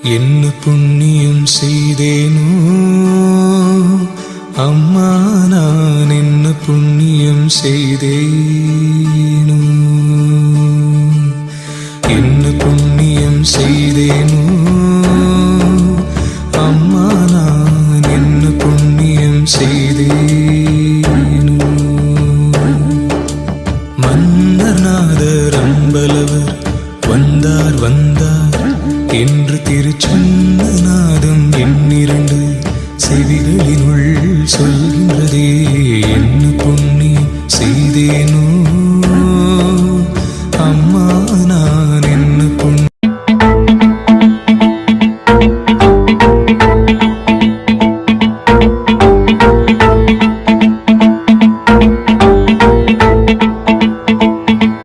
என்ன புண்ணியம் செய்தேனோ அம்மா, நான் என்ன புண்ணியம் செய்தேனோ, என்ன புண்ணியம் செய்தேனோ அம்மா, நான் என்ன புண்ணியம் செய்தேனோ. மன்னர்நாதர் அம்பலவர் வந்தார் வந்தார் என்று திருச்சன்னநாதம் என்னிரண்டு செவிகளினுள் சொல்கின்றதே